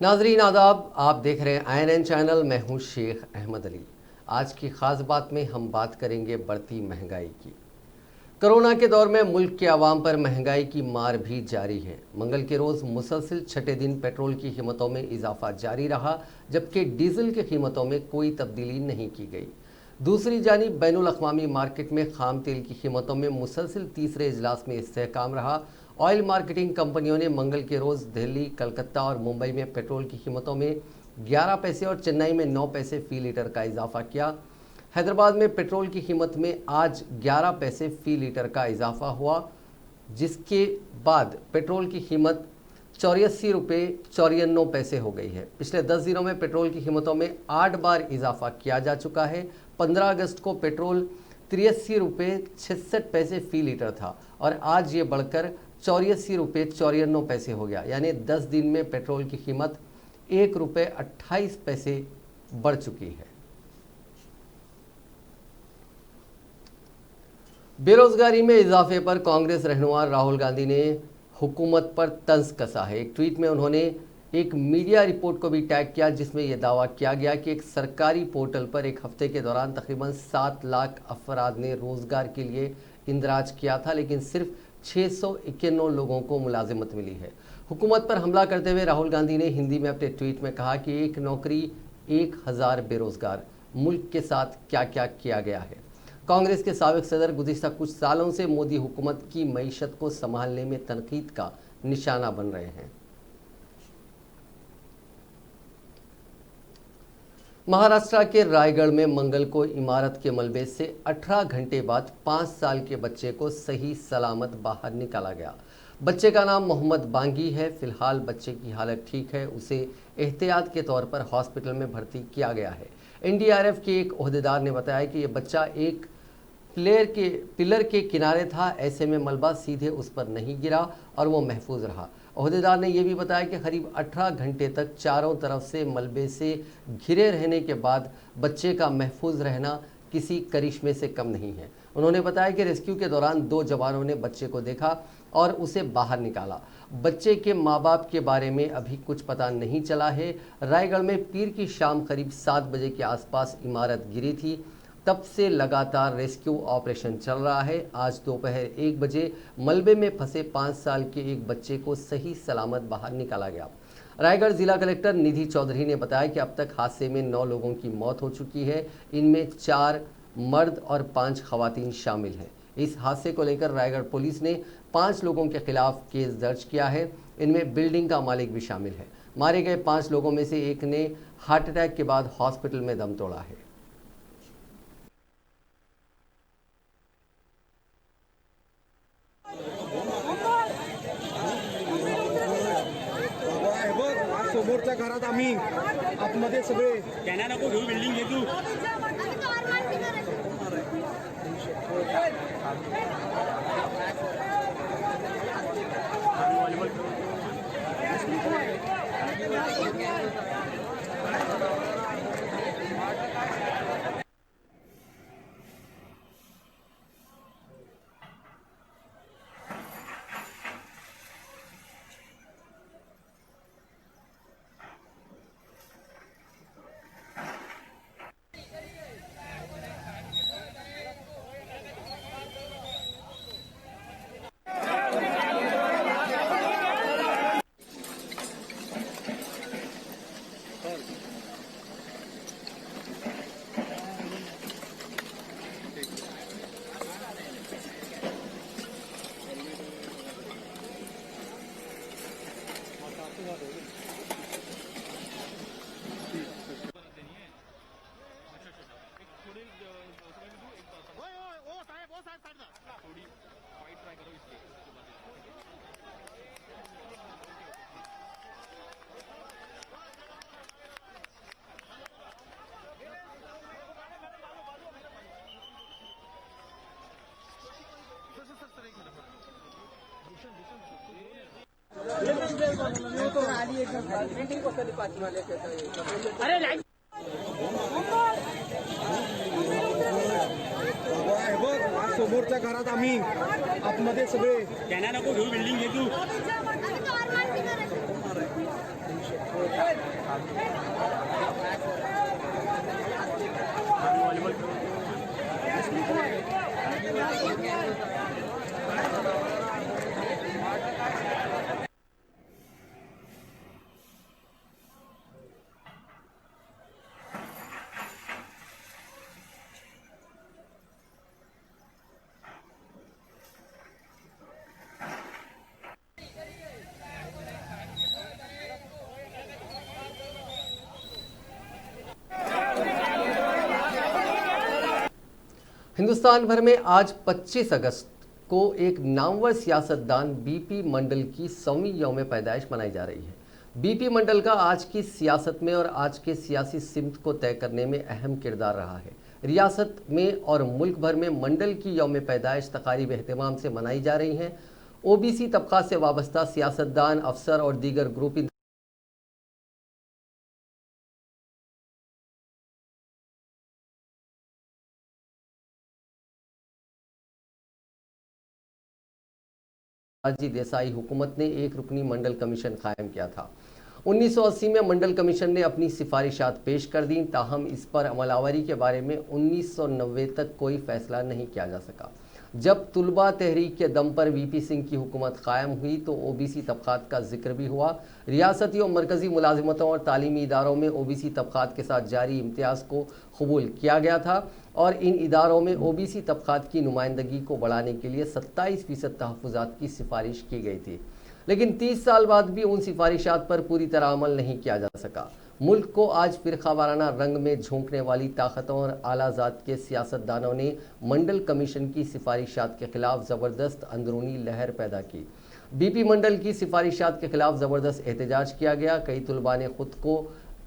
नाजरीन आदाब, आप देख रहे हैं INN चैनल। मैं हूं शेख अहमद अली। आज की खास बात में हम बात करेंगे बढ़ती महंगाई की। कोरोना के दौर में मुल्क के आवाम पर महंगाई की मार भी जारी है। मंगल के रोज़ मुसलसिल छठे दिन पेट्रोल की कीमतों में इजाफा जारी रहा, जबकि डीजल की कीमतों में कोई तब्दीली नहीं की गई। दूसरी जानिब बैनुल अक़वामी मार्केट में खाम तेल की कीमतों में मुसलसिल तीसरे इजलास में इस्तेहकाम रहा। ऑयल मार्केटिंग कंपनियों ने मंगल के रोज़ दिल्ली, कलकत्ता और मुंबई में पेट्रोल की कीमतों में 11 पैसे और चेन्नई में 9 पैसे फ़ी लीटर का इजाफा किया। हैदराबाद में पेट्रोल की कीमत में आज 11 पैसे फ़ी लीटर का इजाफा हुआ, जिसके बाद पेट्रोल की कीमत 84 रुपये 94 पैसे हो गई है। पिछले 10 दिनों में पेट्रोल की कीमतों में 8 बार इजाफा किया जा चुका है। 15 अगस्त को पेट्रोल 83 रुपये 66 पैसे फ़ी लीटर था और आज ये बढ़कर 84 रुपये 94 पैसे हो गया। यानी 10 दिन में पेट्रोल की कीमत 1 रुपये 28 पैसे बढ़ चुकी है। बेरोजगारी में इजाफे पर कांग्रेस रहनुमा राहुल गांधी ने हुकूमत पर तंज कसा है। एक ट्वीट में उन्होंने एक मीडिया रिपोर्ट को भी टैग किया, जिसमें यह दावा किया गया कि एक सरकारी पोर्टल पर एक हफ्ते के दौरान तकरीबन 7 लाख अफराद ने रोजगार के लिए इंदराज किया था, लेकिन सिर्फ 691 लोगों को मुलाजिमत मिली है। हुकूमत पर हमला करते हुए राहुल गांधी ने हिंदी में अपने ट्वीट में कहा कि एक नौकरी 1000 बेरोजगार, मुल्क के साथ क्या क्या किया गया है। कांग्रेस के साबिक सदर गुज़िश्ता कुछ सालों से मोदी हुकूमत की मईशत को संभालने में तनकीद का निशाना बन रहे हैं। महाराष्ट्र के रायगढ़ में मंगल को इमारत के मलबे से 18 घंटे बाद 5 साल के बच्चे को सही सलामत बाहर निकाला गया। बच्चे का नाम मोहम्मद बांगी है। फिलहाल बच्चे की हालत ठीक है। उसे एहतियात के तौर पर हॉस्पिटल में भर्ती किया गया है। NDRF के एक ओहदेदार ने बताया कि यह बच्चा एक पिलर के किनारे था। ऐसे में मलबा सीधे उस पर नहीं गिरा और वो महफूज रहा। ओहदेदार ने यह भी बताया कि करीब 18 घंटे तक चारों तरफ से मलबे से घिरे रहने के बाद बच्चे का महफूज रहना किसी करिश्मे से कम नहीं है। उन्होंने बताया कि रेस्क्यू के दौरान 2 जवानों ने बच्चे को देखा और उसे बाहर निकाला। बच्चे के माँ बाप के बारे में अभी कुछ पता नहीं चला है। रायगढ़ में पीर की शाम करीब 7 बजे के आसपास इमारत गिरी थी। तब से लगातार रेस्क्यू ऑपरेशन चल रहा है। आज दोपहर 1 बजे मलबे में फंसे 5 साल के एक बच्चे को सही सलामत बाहर निकाला गया। रायगढ़ जिला कलेक्टर निधि चौधरी ने बताया कि अब तक हादसे में 9 लोगों की मौत हो चुकी है। इनमें 4 मर्द और 5 खवातीन शामिल हैं। इस हादसे को लेकर रायगढ़ पुलिस ने 5 लोगों के खिलाफ केस दर्ज किया है। इनमें बिल्डिंग का मालिक भी शामिल है। मारे गए 5 लोगों में से एक ने हार्ट अटैक के बाद हॉस्पिटल में दम तोड़ा है। समोरच्या घरात आम्ही आतमध्ये सगळे त्यांना नको घेऊ बिल्डिंग घे तू अरे लाईट समोरच्या घरात आम्ही आतमध्ये सगळे त्यांना नको घेऊ बिल्डिंग घे तू हिंदुस्तान भर में आज 25 अगस्त को एक नामवर सियासतदान बीपी मंडल की 100वीं यौम पैदाइश मनाई जा रही है। बीपी मंडल का आज की सियासत में और आज के सियासी सिमत को तय करने में अहम किरदार रहा है। रियासत में और मुल्क भर में मंडल की यौम पैदाइश तकारीब एहतमाम से मनाई जा रही हैं। ओबीसी तबका से वाबस्ता सियासतदान, अफसर और दीगर ग्रुप मोरारजी देसाई हुकूमत ने एक रुकनी मंडल कमीशन कायम किया था। 1980 में मंडल कमीशन ने अपनी सिफारिशात पेश कर दी, ताहम इस पर अमलावरी के बारे में 1990 तक कोई फैसला नहीं किया जा सका। जब तुलबा तहरीक के दम पर वीपी सिंह की हुकूमत कायम हुई तो ओबीसी तबकात का जिक्र भी हुआ। रियासती और मरकजी मुलाजिमतों और तालीमी इदारों में ओबीसी तबकात के साथ जारी इम्तियाज़ को कबूल किया गया था और इन इदारों में ओबीसी तबकात की नुमाइंदगी को बढ़ाने के लिए 27% तहफ़्फ़ुज़ात की सिफारिश की गई थी, लेकिन 30 साल बाद भी उन सिफारिशात पर पूरी तरह अमल नहीं किया जा सका। मुल्क को आज फ़िरका वाराना रंग में झोंकने वाली ताकतों और आला ज़ात के सियासतदानों ने मंडल कमीशन की सिफारिशात के खिलाफ ज़बरदस्त अंदरूनी लहर पैदा की। बीपी मंडल की सिफारिशात के खिलाफ ज़बरदस्त एहतजाज किया गया। कई तुलबा ने खुद को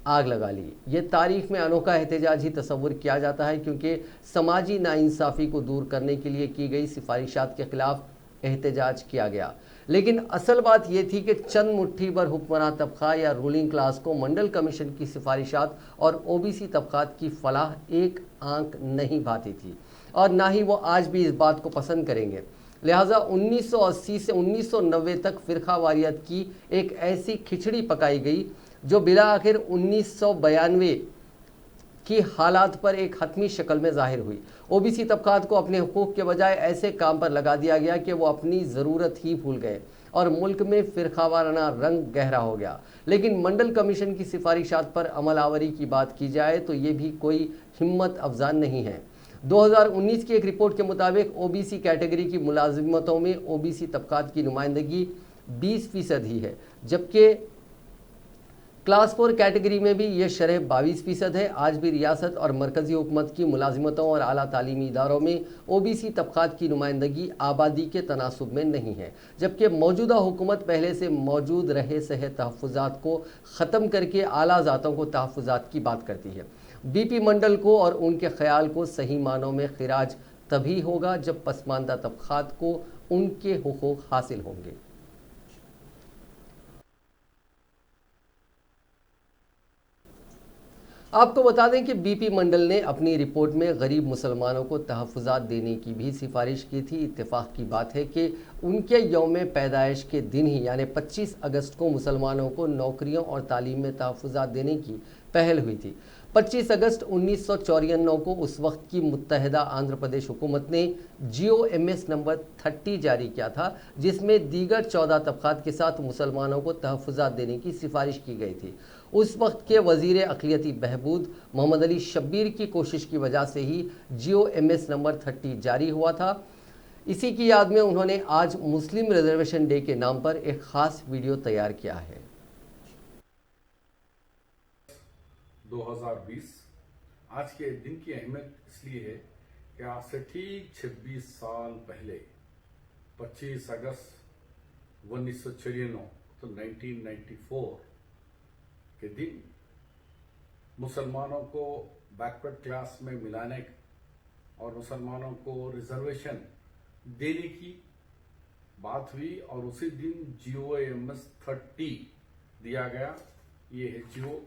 आग लगा ली। ये तारीख में अनोखा एहतजाज ही तस्वुर किया जाता है, क्योंकि समाजी नाइंसाफ़ी को दूर करने के लिए की गई सिफारिशात के खिलाफ एहतजाज किया गया। लेकिन असल बात यह थी कि चंद मुट्ठी भर हुक्मरान तबका या रूलिंग क्लास को मंडल कमीशन की सिफारिशात और ओबीसी तबकात की फलाह एक आंख नहीं भाती थी और ना ही वो आज भी इस बात को पसंद करेंगे। लिहाजा 1980 से 1990 तक फ़िरका वारियत की एक ऐसी खिचड़ी पकाई गई जो बिला आखिर 1992 की हालात पर एक हतमी शक्ल में जाहिर हुई। ओबीसी तबकात को अपने हुकूक के बजाय ऐसे काम पर लगा दिया गया कि वो अपनी ज़रूरत ही भूल गए और मुल्क में फ़िरकावाराना रंग गहरा हो गया। लेकिन मंडल कमीशन की सिफारिशात पर अमलावरी की बात की जाए तो ये भी कोई हिम्मत अफजान नहीं है। 2019 की एक रिपोर्ट के मुताबिक ओबीसी कैटेगरी की मुलाजिमतों में ओबीसी तबकात की नुमाइंदगी 20% ही है, जबकि क्लास 4 कैटेगरी में भी ये शरह 22% है। आज भी रियासत और मरकजी हुकूमत की मुलाजिमतों और आला तालीमी इदारों में ओबीसी तबकात की नुमाइंदगी आबादी के तनासुब में नहीं है, जबकि मौजूदा हुकूमत पहले से मौजूद रहे सहे तहफ़्फ़ुज़ात को ख़त्म करके आला ज़ातों को तहफ़्फ़ुज़ात की बात करती है। बीपी मंडल को और उनके ख्याल को सही मानों में खिराज तभी होगा जब पसमानदा तबकात को उनके हुकूक हासिल होंगे। आपको बता दें कि बीपी मंडल ने अपनी रिपोर्ट में गरीब मुसलमानों को तहफ़्फ़ुज़ात देने की भी सिफारिश की थी। इत्तेफाक की बात है कि उनके यौम पैदाइश के दिन ही यानी 25 अगस्त को मुसलमानों को नौकरियों और तालीम में तहफ़्फ़ुज़ात देने की पहल हुई थी। 25 अगस्त 1994 को उस वक्त की मुत्तहिदा आंध्र प्रदेश हुकूमत ने GOMS नंबर 30 जारी किया था, जिसमें दीगर 14 तबकात के साथ मुसलमानों को तहफ़्फ़ुज़ात देने की सिफारिश की गई थी। उस वक्त के वज़ीर अक़लियती बहबूद मोहम्मद अली शब्बीर की कोशिश की वजह से ही GOMS नंबर 30 जारी हुआ था। इसी की याद में उन्होंने आज मुस्लिम रिजर्वेशन डे के नाम पर एक ख़ास वीडियो तैयार किया है। 2020 आज के दिन की अहमियत इसलिए है कि आज से ठीक 26 साल पहले 25 अगस्त 1994 तो 1994 के दिन मुसलमानों को बैकवर्ड क्लास में मिलाने और मुसलमानों को रिजर्वेशन देने की बात हुई और उसी दिन GOMS 30 दिया गया। ये है GO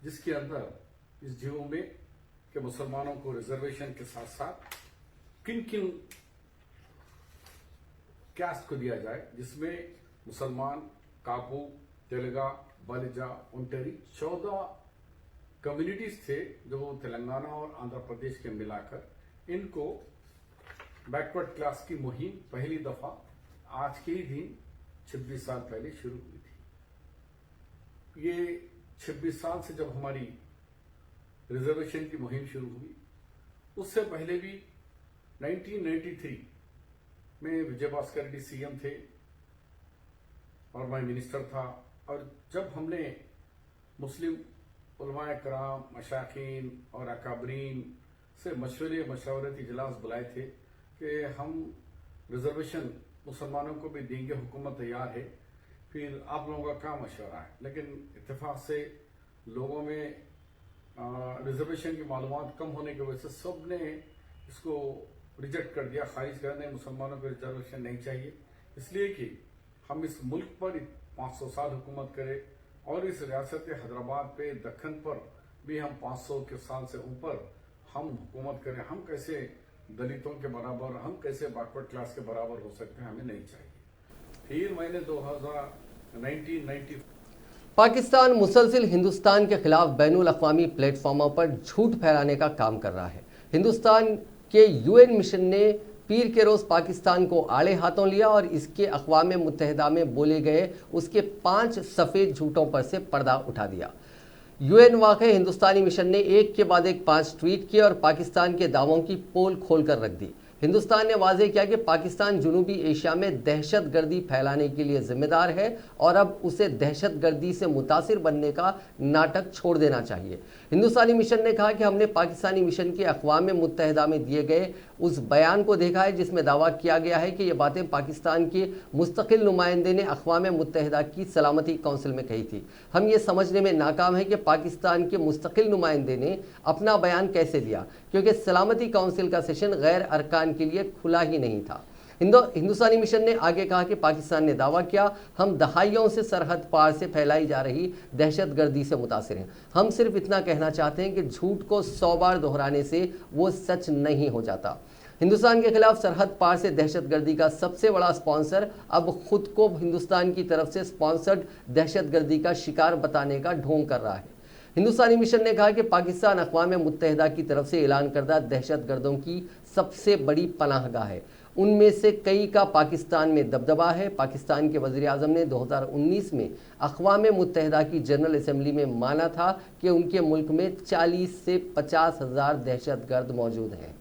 जिसके अंदर इस GO में कि मुसलमानों को रिजर्वेशन के साथ साथ किन किन कैस्ट को दिया जाए, जिसमें मुसलमान, काबू, तेलगा, बालिजा, उंटेरी 14 कम्युनिटीज थे जो तेलंगाना और आंध्र प्रदेश के मिलाकर इनको बैकवर्ड क्लास की मुहिम पहली दफा आज के ही दिन 26 साल पहले शुरू हुई थी। ये 26 साल से जब हमारी रिजर्वेशन की मुहिम शुरू हुई, उससे पहले भी 1993 में विजय भास्कर रेड्डी सीएम थे और मैं मिनिस्टर था। और जब हमने मुस्लिम उलमाए कराम, मशाकीन और अकाबरीन से मशवरती इजलास बुलाए थे कि हम रिजर्वेशन मुसलमानों को भी देंगे, हुकूमत तैयार है, फिर आप लोगों का क्या मशवरा है। लेकिन इत्तेफाक से लोगों में रिजर्वेशन की मालूमात कम होने की वजह से सब ने इसको रिजेक्ट कर दिया, खारिज कर दिया। मुसलमानों को रिजर्वेशन नहीं चाहिए, इसलिए कि हम इस मुल्क पर 500 साल हुकूमत करें और इस रियासत हैदराबाद पे दक्खन पर भी हम 500 के साल से ऊपर हम हुकूमत करें। हम कैसे दलितों के बराबर, हम कैसे बैकवर्ड क्लास के बराबर हो सकते हैं, हमें नहीं चाहिए। फिर मैंने 1990 पाकिस्तान मुसलसिल हिंदुस्तान के खिलाफ बैनुल अक़वामी प्लेटफॉर्मों पर झूठ फैलाने का काम कर रहा है। हिंदुस्तान के यूएन मिशन ने पीर के रोज़ पाकिस्तान को आड़े हाथों लिया और इसके अक़वाम मुत्तहिदा में बोले गए उसके 5 सफ़ेद झूठों पर से पर्दा उठा दिया। यूएन वाक़ई हिंदुस्तानी मिशन ने एक के बाद एक 5 ट्वीट किए और पाकिस्तान के दावों की पोल खोल कर रख दी। हिंदुस्तान ने वाज़ेह किया कि पाकिस्तान जनूबी एशिया में दहशतगर्दी फैलाने के लिए जिम्मेदार है और अब उसे दहशतगर्दी से मुतासिर बनने का नाटक छोड़ देना चाहिए। हिंदुस्तानी मिशन ने कहा कि हमने पाकिस्तानी मिशन के अक़वाम मुत्तहिदा में दिए गए उस बयान को देखा है जिसमें दावा किया गया है कि ये बातें पाकिस्तान के मुस्तकिल नुमाइंदे ने अक़वाम मुत्तहिदा की सलामती काउंसिल में कही थी। हम ये समझने में नाकाम है कि पाकिस्तान के मुस्तकिल नुमाइंदे ने अपना बयान कैसे दिया, क्योंकि सलामती काउंसिल का सेशन गैर अरकान के लिए खुला ही नहीं था। हिंदुस्तानी मिशन ने आगे कहा कि पाकिस्तान ने दावा किया हम दहाइयों से सरहद पार से फैलाई जा रही दहशतगर्दी से मुतासिर हैं। हम सिर्फ इतना कहना चाहते हैं कि झूठ को 100 बार दोहराने से वो सच नहीं हो जाता। हिंदुस्तान के खिलाफ सरहद पार से दहशतगर्दी का सबसे बड़ा स्पॉन्सर अब खुद को हिंदुस्तान की तरफ से स्पॉन्सर्ड दहशतगर्दी का शिकार बताने का ढोंग कर रहा है। हिंदुस्तानी मिशन ने कहा कि पाकिस्तान अक़वाम मुत्तहिदा की तरफ से ऐलान करदा दहशतगर्दों की सबसे बड़ी पनाहगाह है। उनमें से कई का पाकिस्तान में दबदबा है। पाकिस्तान के वज़ीर आज़म ने 2019 में अक़वाम मुत्तहिदा की जनरल असम्बली में माना था कि उनके मुल्क में 40 से 50 हज़ार दहशतगर्द मौजूद हैं।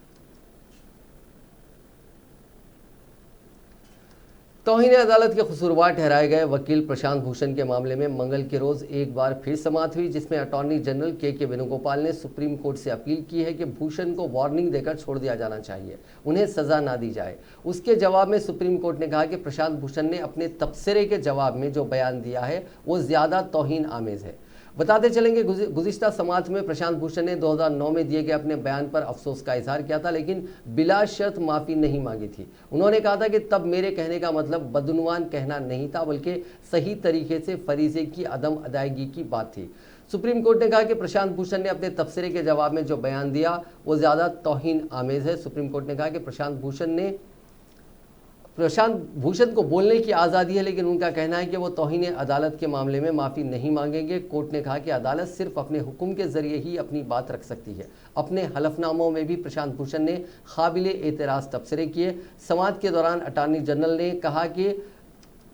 तौहीन अदालत के कसूरवार ठहराए गए वकील प्रशांत भूषण के मामले में मंगल के रोज़ एक बार फिर समाअत हुई, जिसमें अटॉर्नी जनरल के वेणुगोपाल ने सुप्रीम कोर्ट से अपील की है कि भूषण को वार्निंग देकर छोड़ दिया जाना चाहिए, उन्हें सज़ा ना दी जाए। उसके जवाब में सुप्रीम कोर्ट ने कहा कि प्रशांत भूषण ने अपने तबसरे के जवाब में जो बयान दिया है वो ज़्यादा तौहीन आमेज़ है। बताते चलेंगे गुज़िश्ता समाअत में प्रशांत भूषण ने 2009 में दिए गए अपने बयान पर अफसोस का इजहार किया था, लेकिन बिला शर्त माफ़ी नहीं मांगी थी। उन्होंने कहा था कि तब मेरे कहने का मतलब बदनुमान कहना नहीं था, बल्कि सही तरीके से फरीज़े की अदम अदायगी की बात थी। सुप्रीम कोर्ट ने कहा कि प्रशांत भूषण ने अपने तबसरे के जवाब में जो बयान दिया वो ज़्यादा तौहीन आमेज़ है। सुप्रीम कोर्ट ने कहा कि प्रशांत भूषण को बोलने की आज़ादी है, लेकिन उनका कहना है कि वो तौहीन अदालत के मामले में माफ़ी नहीं मांगेंगे। कोर्ट ने कहा कि अदालत सिर्फ अपने हुक्म के ज़रिए ही अपनी बात रख सकती है। अपने हलफनामों में भी प्रशांत भूषण ने काबिल एतराज़ तबसरे किए। समाअत के दौरान अटॉर्नी जनरल ने कहा कि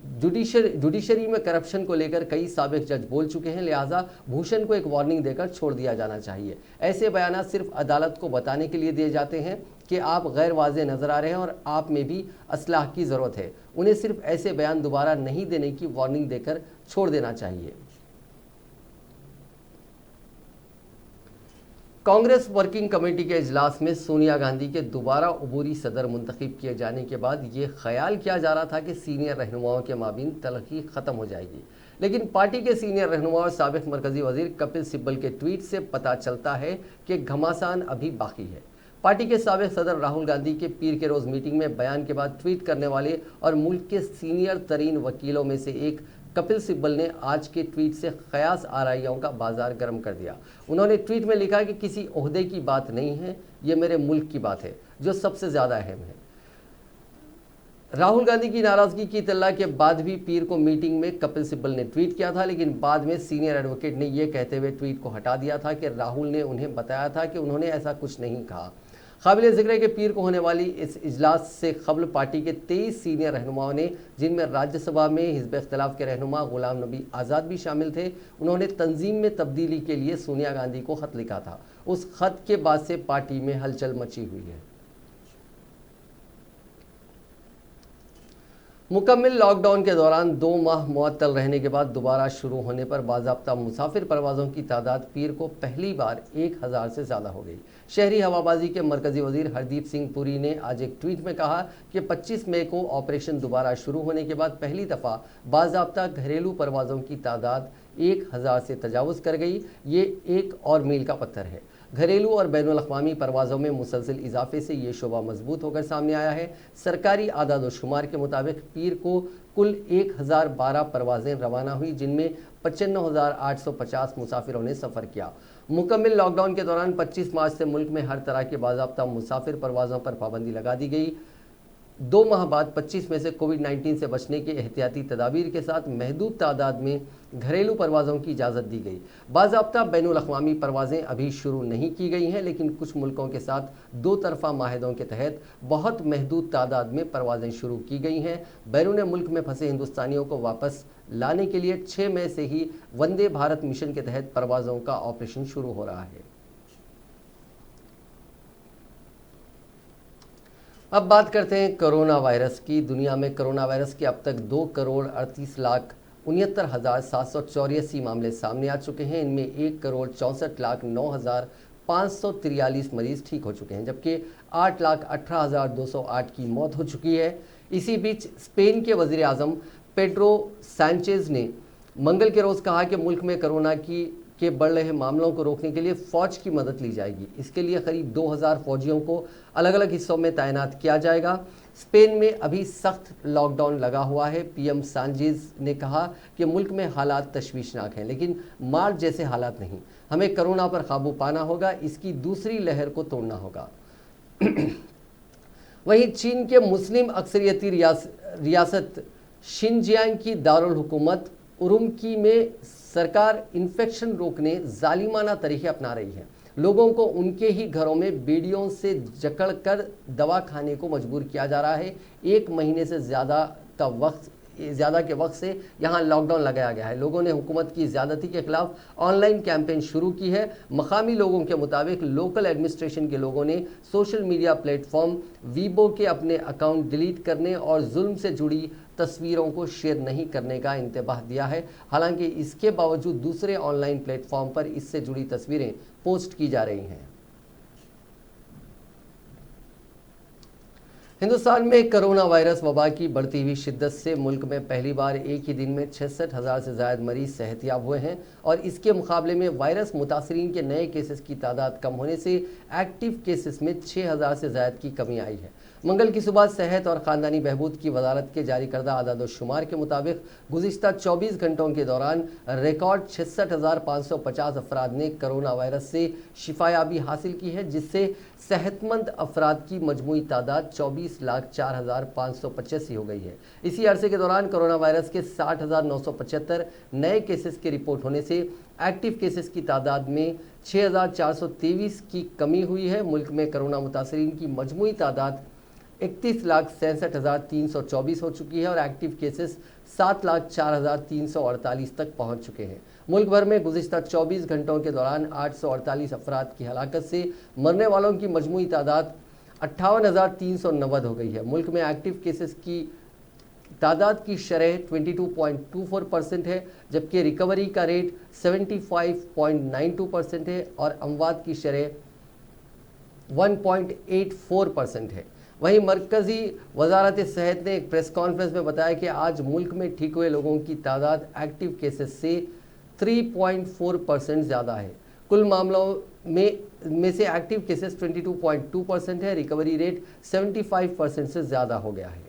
जुडिशरी में करप्शन को लेकर कई साबिक जज बोल चुके हैं, लिहाजा भूषण को एक वार्निंग देकर छोड़ दिया जाना चाहिए। ऐसे बयान सिर्फ अदालत को बताने के लिए दिए जाते हैं कि आप गैर वाज़ेह नज़र आ रहे हैं और आप में भी असलाह की ज़रूरत है। उन्हें सिर्फ ऐसे बयान दोबारा नहीं देने की वार्निंग देकर छोड़ देना चाहिए। कांग्रेस वर्किंग कमेटी के इजलास में सोनिया गांधी के दोबारा अबूरी सदर मुंतखब किए जाने के बाद ये ख्याल किया जा रहा था कि सीनियर रहनुमाओं के माबीन तलखी ख़त्म हो जाएगी, लेकिन पार्टी के सीनियर रहनुमा और साबिक मरकजी वजीर कपिल सिब्बल के ट्वीट से पता चलता है कि घमासान अभी बाकी है। पार्टी के साबिक सदर राहुल गांधी के पीर के रोज़ मीटिंग में बयान के बाद ट्वीट करने वाले और मुल्क के सीनियर तरीन वकीलों में से एक कपिल सिब्बल ने आज के ट्वीट से क़यास आराइयों का बाजार गर्म कर दिया। उन्होंने ट्वीट में लिखा कि किसी ओहदे की बात नहीं है, ये मेरे मुल्क की बात है जो सबसे ज़्यादा अहम है। राहुल गांधी की नाराजगी की इत्तला के बाद भी पीर को मीटिंग में कपिल सिब्बल ने ट्वीट किया था, लेकिन बाद में सीनियर एडवोकेट ने यह कहते हुए ट्वीट को हटा दिया था कि राहुल ने उन्हें बताया था कि उन्होंने ऐसा कुछ नहीं कहा। काबिल जिक्र है कि पीर को होने वाली इस इजलास से कबल पार्टी के 23 सीनियर रहनुमाओं ने, जिनमें राज्यसभा में हिज़्ब इख्तिलाफ के रहनुमा गुलाम नबी आज़ाद भी शामिल थे, उन्होंने तंजीम में तब्दीली के लिए सोनिया गांधी को खत लिखा था। उस खत के बाद से पार्टी में हलचल मची हुई है। मुकम्मल लॉकडाउन के दौरान 2 माह मुअत्तल रहने के बाद दोबारा शुरू होने पर बाज़ाब्ता मुसाफिर परवाज़ों की तादाद पीर को पहली बार 1000 से ज़्यादा हो गई। शहरी हवाबाजी के मरकज़ी वज़ीर हरदीप सिंह पुरी ने आज एक ट्वीट में कहा कि 25 मई को ऑपरेशन दोबारा शुरू होने के बाद पहली दफ़ा बाज़ाब्ता घरेलू परवाज़ों की तादाद 1000 से तजावुज़ कर गई। ये एक और मील का पत्थर है। घरेलू और बैनुल अक़वामी परवाज़ों में मुसलसल इजाफे से ये शोबा मजबूत होकर सामने आया है। सरकारी आदाद व शुमार के मुताबिक पीर को कुल 1012 परवाज़ें रवाना हुई, जिनमें 95,850 मुसाफिरों ने सफ़र किया। मुकम्मल लॉकडाउन के दौरान 25 मार्च से मुल्क में हर तरह के बाज़ाब्ता मुसाफिर परवाज़ों पर पाबंदी लगा दी गई। 2 माह बाद 25 में से कोविड-19 से बचने के एहतियाती तदाबीर के साथ महदूद तादाद में घरेलू परवाज़ों की इजाज़त दी गई। बाज़ाब्ता बैनुल अक़वामी परवाज़ें अभी शुरू नहीं की गई हैं, लेकिन कुछ मुल्कों के साथ 2 तरफ़ा माहिदों के तहत बहुत महदूद तादाद में परवाज़ें शुरू की गई हैं। बैरून मुल्क में फंसे हिंदुस्तानियों को वापस लाने के लिए 6 मई से ही वंदे भारत मिशन के तहत परवाज़ों का ऑपरेशन शुरू हो रहा है। अब बात करते हैं कोरोना वायरस की। दुनिया में कोरोना वायरस के अब तक 2,38,69,784 मामले सामने आ चुके हैं। इनमें 1,64,09,543 मरीज ठीक हो चुके हैं, जबकि 8,18,208 की मौत हो चुकी है। इसी बीच स्पेन के वज़ीर आज़म पेड्रो सैंचेज ने मंगल के रोज़ कहा कि मुल्क में कोरोना के बढ़ रहे मामलों को रोकने के लिए फ़ौज की मदद ली जाएगी। इसके लिए करीब 2000 फ़ौजियों को अलग अलग हिस्सों में तैनात किया जाएगा। स्पेन में अभी सख्त लॉकडाउन लगा हुआ है। पीएम सांचेज ने कहा कि मुल्क में हालात तशवीशनाक हैं, लेकिन मार्च जैसे हालात नहीं। हमें कोरोना पर काबू पाना होगा, इसकी दूसरी लहर को तोड़ना होगा। वहीं चीन के मुस्लिम अक्सरियती रियासत शिनजियांग की दारुल हुकूमत उरुमकी में सरकार इन्फेक्शन रोकने जालिमाना तरीके अपना रही है। लोगों को उनके ही घरों में बेड़ियों से जकड़कर दवा खाने को मजबूर किया जा रहा है। 1 महीने से ज़्यादा के वक्त से यहाँ लॉकडाउन लगाया गया है। लोगों ने हुकूमत की ज़्यादती के खिलाफ ऑनलाइन कैंपेन शुरू की है। मकामी लोगों के मुताबिक लोकल एडमिनिस्ट्रेशन के लोगों ने सोशल मीडिया प्लेटफॉर्म वीबो के अपने अकाउंट डिलीट करने और जुल्म से जुड़ी तस्वीरों को शेयर नहीं करने का इंतबाह दिया है। हालांकि इसके बावजूद दूसरे ऑनलाइन प्लेटफॉर्म पर इससे जुड़ी तस्वीरें पोस्ट की जा रही हैं। हिंदुस्तान में कोरोना वायरस वबा की बढ़ती हुई शिद्दत से मुल्क में पहली बार एक ही दिन में 66,000 से ज़्यादा मरीज सेहतियाब हुए हैं और इसके मुकाबले में वायरस मुतासरीन के नए केसेस की तादाद कम होने से एक्टिव केसेस में 6,000 से ज़्यादा की कमी आई है। मंगल की सुबह सेहत और ख़ानदानी बहबूद की वजारत के जारी करदा आदाद शुमार के मुताबिक गुज़िश्ता 24 घंटों के दौरान रिकॉर्ड 66,550 अफराद ने कोरोना वायरस से शिफायाबी हासिल की है, जिससे सेहतमंद अफराद की मजमूई तादाद 24,04,585 हो गई है। इसी अरसे के दौरान कोरोना वायरस के 60,975 नए केसेस के रिपोर्ट होने से एक्टिव केसेस की तादाद में 6,423 की कमी हुई है। मुल्क में कोरोना मुतासरीन की मजमूई तादाद 31,67,324 हो चुकी है और एक्टिव केसेस 7,04,348 तक पहुंच चुके हैं। मुल्क भर में गुज़िश्ता 24 घंटों के दौरान 848 अफराद की हलाकत से मरने वालों की मजमूई तादाद 58,390 हो गई है। मुल्क में एक्टिव केसेस की तादाद की शरह 22.24% है, जबकि रिकवरी का रेट 75.92% है और अमवात की शरह 1.84% है। वहीं मरकज़ी वजारत सेहत ने एक प्रेस कॉन्फ्रेंस में बताया कि आज मुल्क में ठीक हुए लोगों की तादाद एक्टिव केसेस से 3.4% ज़्यादा है। कुल मामलों में से एक्टिव केसेस 22.2% है। रिकवरी रेट 75% से ज़्यादा हो गया है।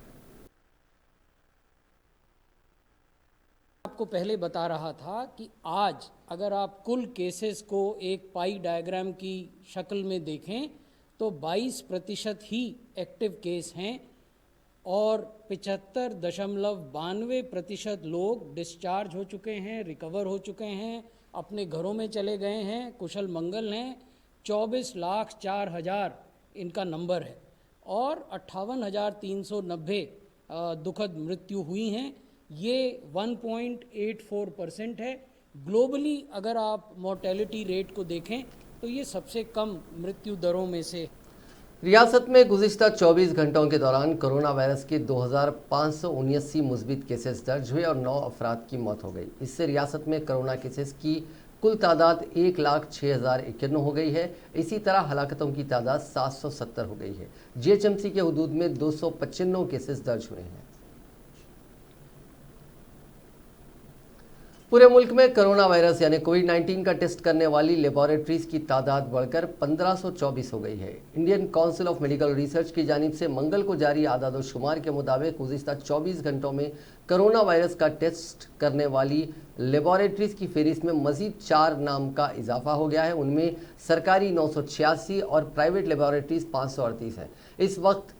आपको पहले बता रहा था कि आज अगर आप कुल केसेस को एक पाई डायग्राम की शक्ल में देखें तो 22% ही एक्टिव केस हैं और 75.92% लोग डिस्चार्ज हो चुके हैं, रिकवर हो चुके हैं, अपने घरों में चले गए हैं, कुशल मंगल हैं। 24,04,000 इनका नंबर है और 58,390 दुखद मृत्यु हुई हैं। ये 1.84% है। ग्लोबली अगर आप मोर्टेलिटी रेट को देखें तो ये सबसे कम मृत्यु दरों में से। रियासत में गुज़िश्ता 24 घंटों के दौरान कोरोना वायरस के 2,579 मुस्बित केसेस दर्ज हुए और 9 अफराद की मौत हो गई। इससे रियासत में कोरोना केसेस की कुल तादाद 1,06,051 हो गई है। इसी तरह हलाकतों की तादाद 770 हो गई है। जीएचएमसी के हुदूद में 295 केसेस दर्ज हुए हैं। पूरे मुल्क में कोरोना वायरस यानी कोविड-19 का टेस्ट करने वाली लेबोरेटरीज की तादाद बढ़कर 1524 हो गई है। Indian council of medical research की जानिब से मंगल को जारी आदाद-ओ-शुमार के मुताबिक गुज़िश्ता 24 घंटों में कोरोना वायरस का टेस्ट करने वाली लेबोरेटरीज की फहरिस्त में मजीद 4 नाम का इजाफा हो गया है। उनमें सरकारी 986 और प्राइवेट लेबोरेटरीज 538 हैं। इस वक्त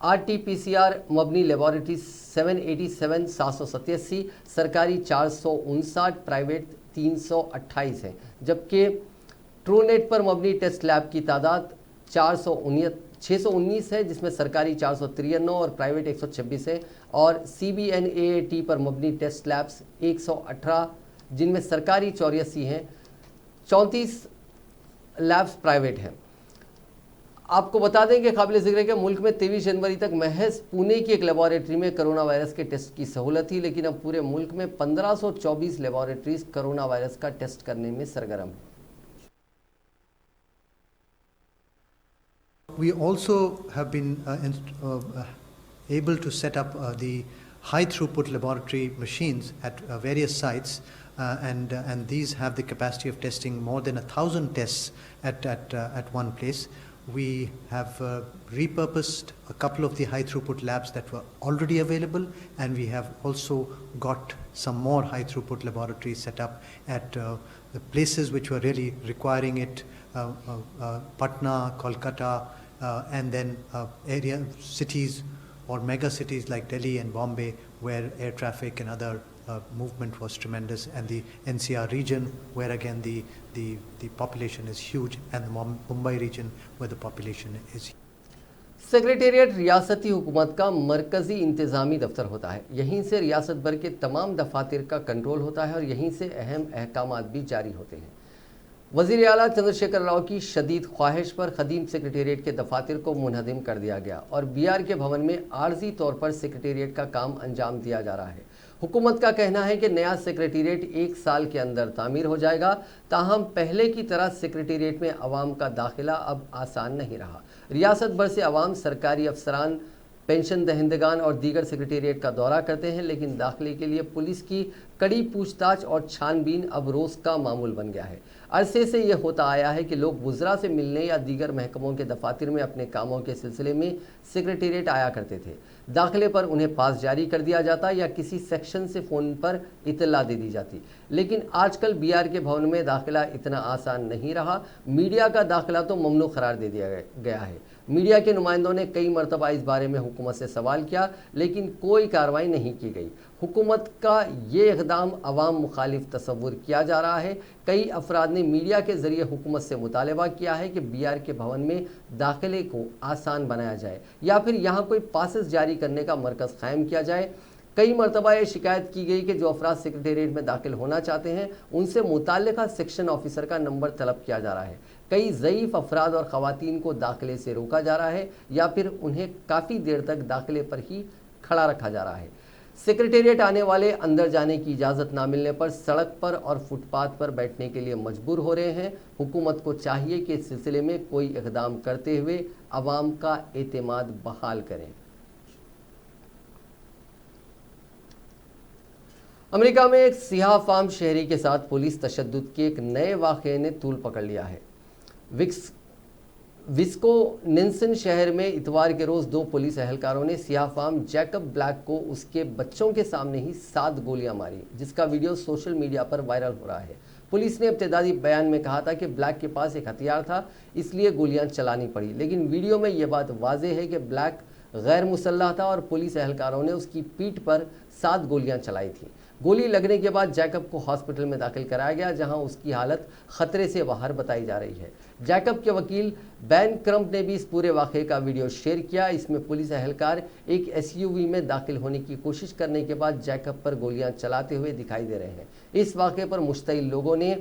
RT-PCR मबनी लेबोरेटरीज 787 787, सरकारी 459, प्राइवेट 328 हैं, जबकि ट्रूनेट पर मबनी टेस्ट लैब की तादाद 619 है, जिसमें सरकारी 493 और प्राइवेट 126 है, और CBNAAT पर मबनी टेस्ट लैब्स 118, जिनमें सरकारी 84 हैं, 34 लैब्स प्राइवेट हैं। आपको बता दें कि काबिल ज़िक्र है कि मुल्क में 23 जनवरी तक महज पुणे की एक लेबोरेटरी में कोरोना वायरस के टेस्ट की सहूलत थी, लेकिन अब पूरे मुल्क में 1524 लेबोरेटरीज कोरोना वायरस का टेस्ट करने में सरगर्म हैं। We also have been able to set up the high throughput laboratory machines at various sites, and these have the capacity of testing more than 1,000 tests at one place. We have repurposed a couple of the high throughput labs that were already available, and we have also got some more high throughput laboratories set up at the places which were really requiring it, Patna, Kolkata, and then area cities or mega cities like Delhi and Bombay, where air traffic and other movement was tremendous, and the NCR region, where again the population is huge, and the Mumbai region where the population is huge. Secretariat रियासती हुकूमत का मरकज़ी इंतज़ामी दफ्तर होता है। यहीं से रियासत भर के तमाम दफातर का कंट्रोल होता है और यहीं से अहम अहकामात भी जारी होते हैं। वज़ीर आला चंद्रशेखर राव की शदीद ख्वाहिश पर खदीम सेक्रेटेरिएट के दफातर को मुनहदिम कर दिया गया और BR के भवन में आर्जी तौर पर सेक्रेटेरिएट का काम अंजाम दिया जा रहा है। हुकूमत का कहना है कि नया सेक्रेटेरिएट 1 साल के अंदर तामीर हो जाएगा। ताहम पहले की तरह सेक्रेटेरिएट में अवाम का दाखिला अब आसान नहीं रहा। रियासत भर से अवाम, सरकारी अफसरान, पेंशन दहिंदगान और दीगर सेक्रेटेरिएट का दौरा करते हैं, लेकिन दाखिले के लिए पुलिस की कड़ी पूछताछ और छानबीन अब रोज़ का मामूल बन गया है। अरसे से यह होता आया है कि लोग वुज़रा से मिलने या दीगर महकमों के दफातर में अपने कामों के सिलसिले में सेक्रेटेरिएट आया करते थे। दाखिले पर उन्हें पास जारी कर दिया जाता या किसी सेक्शन से फ़ोन पर इतला दे दी जाती, लेकिन आजकल BR के भवन में दाखिला इतना आसान नहीं रहा। मीडिया का दाखिला तो ममनू करार दे दिया गया है। मीडिया के नुमाइंदों ने कई मरतबा इस बारे में हुकूमत से सवाल किया, लेकिन कोई कार्रवाई नहीं की गई। हुकूमत का ये इक़दाम अवाम मुखालिफ तस्वुर किया जा रहा है। कई अफराद ने मीडिया के ज़रिए हुकूमत से मुतालबा किया है कि BR के भवन में दाखिले को आसान बनाया जाए या फिर यहाँ कोई पासेस जारी करने का मरकज़ कायम किया जाए। कई मरतबा ये शिकायत की गई कि जो अफराद सेक्रेटेरिएट में दाखिल होना चाहते हैं उनसे मुताल्लिक़ा सेक्शन ऑफिसर का नंबर तलब किया जा रहा है। कई ज़ईफ़ अफराद और ख़वातीन को दाखिले से रोका जा रहा है या फिर उन्हें काफ़ी देर तक दाखिले पर ही खड़ा रखा जा रहा है। सेक्रेटेरिएट आने वाले अंदर जाने की इजाज़त ना मिलने पर सड़क पर और फुटपाथ पर बैठने के लिए मजबूर हो रहे हैं। हुकूमत को चाहिए कि इस सिलसिले में कोई इक़दाम करते हुए अवाम का एतमाद बहाल करें। अमेरिका में एक सियाह फार्म शहरी के साथ पुलिस तशद्दुद के एक नए वाक़े ने तूल पकड़ लिया है। विस्कोन्सिन शहर में इतवार के रोज़ 2 पुलिस एहलकारों ने सियाह फार्म जैकब ब्लैक को उसके बच्चों के सामने ही 7 गोलियां मारी, जिसका वीडियो सोशल मीडिया पर वायरल हो रहा है। पुलिस ने इब्तिदाई बयान में कहा था कि ब्लैक के पास एक हथियार था, इसलिए गोलियां चलानी पड़ी, लेकिन वीडियो में यह बात वाज़ेह है कि ब्लैक गैर मुसल्लह था और पुलिस एहलकारों ने उसकी पीठ पर 7 गोलियां चलाई थीं। गोली लगने के बाद जैकब को हॉस्पिटल में दाखिल कराया गया, जहां उसकी हालत खतरे से बाहर बताई जा रही है। जैकब के वकील बैन क्रम्प ने भी इस पूरे वाक़े का वीडियो शेयर किया। इसमें पुलिस एहलकार एक एसयूवी में दाखिल होने की कोशिश करने के बाद जैकब पर गोलियां चलाते हुए दिखाई दे रहे हैं। इस वाक़े पर मुश्तइल लोगों ने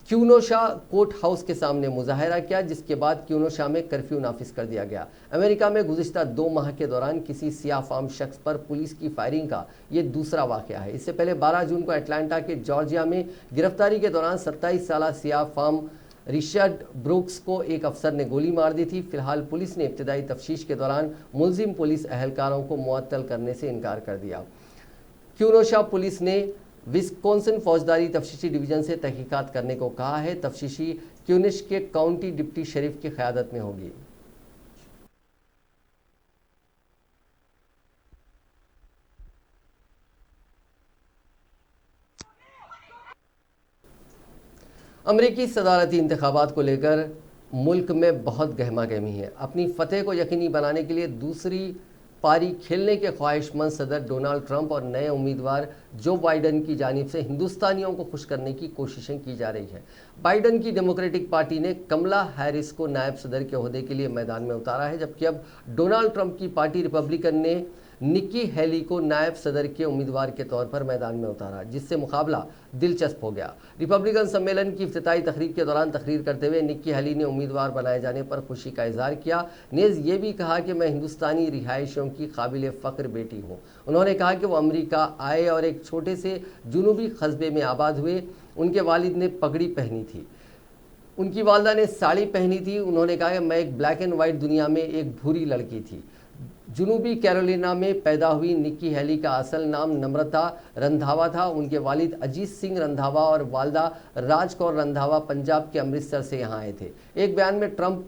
क्यूनोशा कोर्ट हाउस के सामने मुजाहरा किया, जिसके बाद क्यूनोशा में कर्फ्यू नाफिज कर दिया गया। अमेरिका में गुज़िश्ता 2 माह के दौरान किसी सियाह फार्म शख्स पर पुलिस की फायरिंग का ये दूसरा वाक़या है। इससे पहले 12 जून को अटलांटा के जॉर्जिया में गिरफ्तारी के दौरान 27 साला सियाह फार्म रिचर्ड ब्रूक्स को एक अफसर ने गोली मार दी थी। फिलहाल पुलिस ने इब्तदाई तफ्तीश के दौरान मुलजिम पुलिस एहलकारों को मुअत्तल करने से इनकार कर दिया। क्यूनोशा पुलिस ने विस्कॉन्सिन फौजदारी तफ्तीशी डिवीजन से तहकीकात करने को कहा है। तफ्तीशी क्यूनिश के काउंटी डिप्टी शरीफ की क़यादत में होगी। अमरीकी सदारती इंतखाबात को लेकर मुल्क में बहुत गहमा गहमी है। अपनी फतेह को यकीनी बनाने के लिए दूसरी पारी खेलने के ख्वाहिशमंद सदर डोनाल्ड ट्रंप और नए उम्मीदवार जो बाइडन की जानिब से हिंदुस्तानियों को खुश करने की कोशिशें की जा रही है। बाइडन की डेमोक्रेटिक पार्टी ने कमला हैरिस को नायब सदर के ओहदे के लिए मैदान में उतारा है, जबकि अब डोनाल्ड ट्रंप की पार्टी रिपब्लिकन ने निक्की हेली को नायब सदर के उम्मीदवार के तौर पर मैदान में उतारा, जिससे मुकाबला दिलचस्प हो गया। रिपब्लिकन सम्मेलन की इफ्तिताई तकरीब के दौरान तकरीर करते हुए निक्की हेली ने उम्मीदवार बनाए जाने पर खुशी का इजहार किया। नेज़ ये भी कहा कि मैं हिंदुस्तानी रिहायशियों की काबिल फ़ख्र बेटी हूँ। उन्होंने कहा कि वो अमरीका आए और एक छोटे से जुनूबी कस्बे में आबाद हुए। उनके वालिद ने पगड़ी पहनी थी, उनकी वालदा ने साड़ी पहनी थी। उन्होंने कहा कि मैं एक ब्लैक एंड वाइट दुनिया में एक भूरी लड़की थी। जुनूबी कैरोलिना में पैदा हुई निक्की हेली का असल नाम नम्रता रंधावा था। उनके वालिद अजीत सिंह रंधावा और वालदा राज कौर रंधावा पंजाब के अमृतसर से यहाँ आए थे। एक बयान में ट्रंप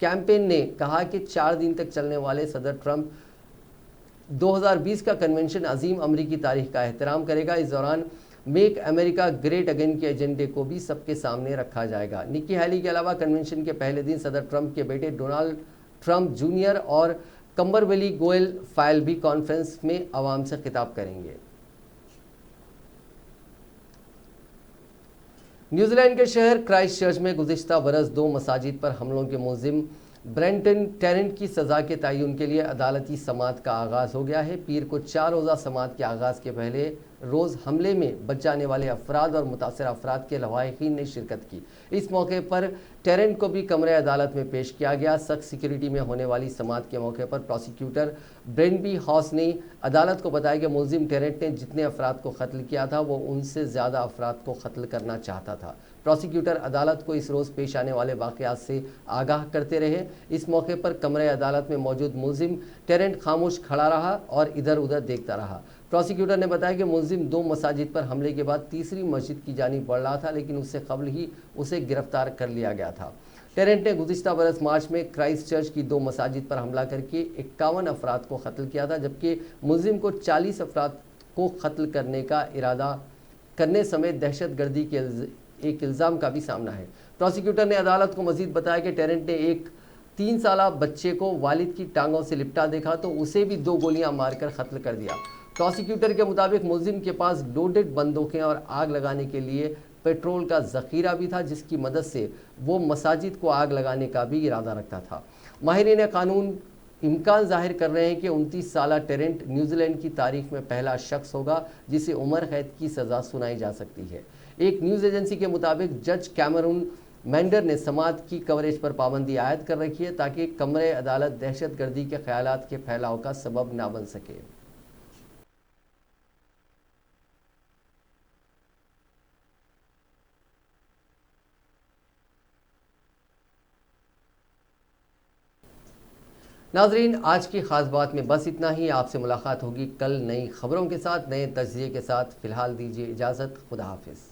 कैंपेन ने कहा कि 4 दिन तक चलने वाले सदर ट्रंप 2020 का कन्वेंशन अजीम अमरीकी तारीख का एहतराम करेगा। इस दौरान मेक अमेरिका ग्रेट अगेन के एजेंडे को भी सबके सामने रखा जाएगा। निक्की हेली के अलावा कन्वेंशन के पहले दिन सदर ट्रंप के बेटे डोनाल्ड ट्रंप जूनियर और कंबरवेली गोयल फाइल भी कॉन्फ्रेंस में आवाम से खिताब करेंगे। न्यूजीलैंड के शहर क्राइस्टचर्च में गुज़िश्ता बरस 2 मसाजिद पर हमलों के मुलजिम ब्रेंटन टेरेंट की सज़ा के तयन के लिए अदालती समाअत का आगाज़ हो गया है। पीर को 4 रोज़ा समाअत के आगाज़ के पहले रोज़ हमले में बच जाने वाले अफराद और मुतासर अफराद के लवाहिकीन ने शिरकत की। इस मौके पर टेरेंट को भी कमरे अदालत में पेश किया गया। सख्त सिक्योरिटी में होने वाली समाअत के मौके पर प्रोसिक्यूटर ब्रेनबी हॉस ने अदालत को बताया कि मुलजिम टेरेंट ने जितने अफराद को कत्ल किया था वो उनसे ज़्यादा अफराद को कत्ल करना चाहता था। प्रोसिक्यूटर अदालत को इस रोज़ पेश आने वाले वाक़यात से आगाह करते रहे। इस मौके पर कमरे अदालत में मौजूद मुलजिम टेरेंट खामोश खड़ा रहा और इधर उधर देखता रहा। प्रोसिक्यूटर ने बताया कि मुलजिम 2 मसाजिद पर हमले के बाद तीसरी मस्जिद की जानिब बढ़ रहा था, लेकिन उससे कबल ही उसे गिरफ्तार कर लिया गया था। टेरेंट ने गुज़िश्ता बरस मार्च में क्राइस्टचर्च की 2 मसाजिद पर हमला करके 51 अफराद को कत्ल किया था, जबकि मुलजिम को 40 अफराद को कत्ल करने का इरादा करने समेत दहशतगर्दी के एक इल्ज़ाम का भी सामना है। प्रोसिक्यूटर ने अदालत को मजीद बताया कि टेरेंट ने एक 3 साला बच्चे को वालिद की टांगों से लिपटा देखा तो उसे भी 2 गोलियां मारकर कत्ल कर दिया। प्रोसिक्यूटर के मुताबिक मुलजिम के पास लोडेड बंदूकें और आग लगाने के लिए पेट्रोल का ज़ख़ीरा भी था, जिसकी मदद से वो मसाजिद को आग लगाने का भी इरादा रखता था। माहिरीन कानून इम्कान जाहिर कर रहे हैं कि 29 साला टेरेंट न्यूजीलैंड की तारीख में पहला शख्स होगा जिसे उम्र कैद की सज़ा सुनाई जा सकती है। एक न्यूज़ एजेंसी के मुताबिक जज कैमरून मैंडर ने समाअत की कवरेज पर पाबंदी आयद कर रखी है ताकि कमरे अदालत दहशतगर्दी के ख्यालात के फैलाव का सबब ना बन सके। नाजरीन, आज की ख़ास बात में बस इतना ही। आपसे मुलाकात होगी कल नई खबरों के साथ, नए तज्ज़िये के साथ। फ़िलहाल दीजिए इजाज़त। खुदा हाफिज़।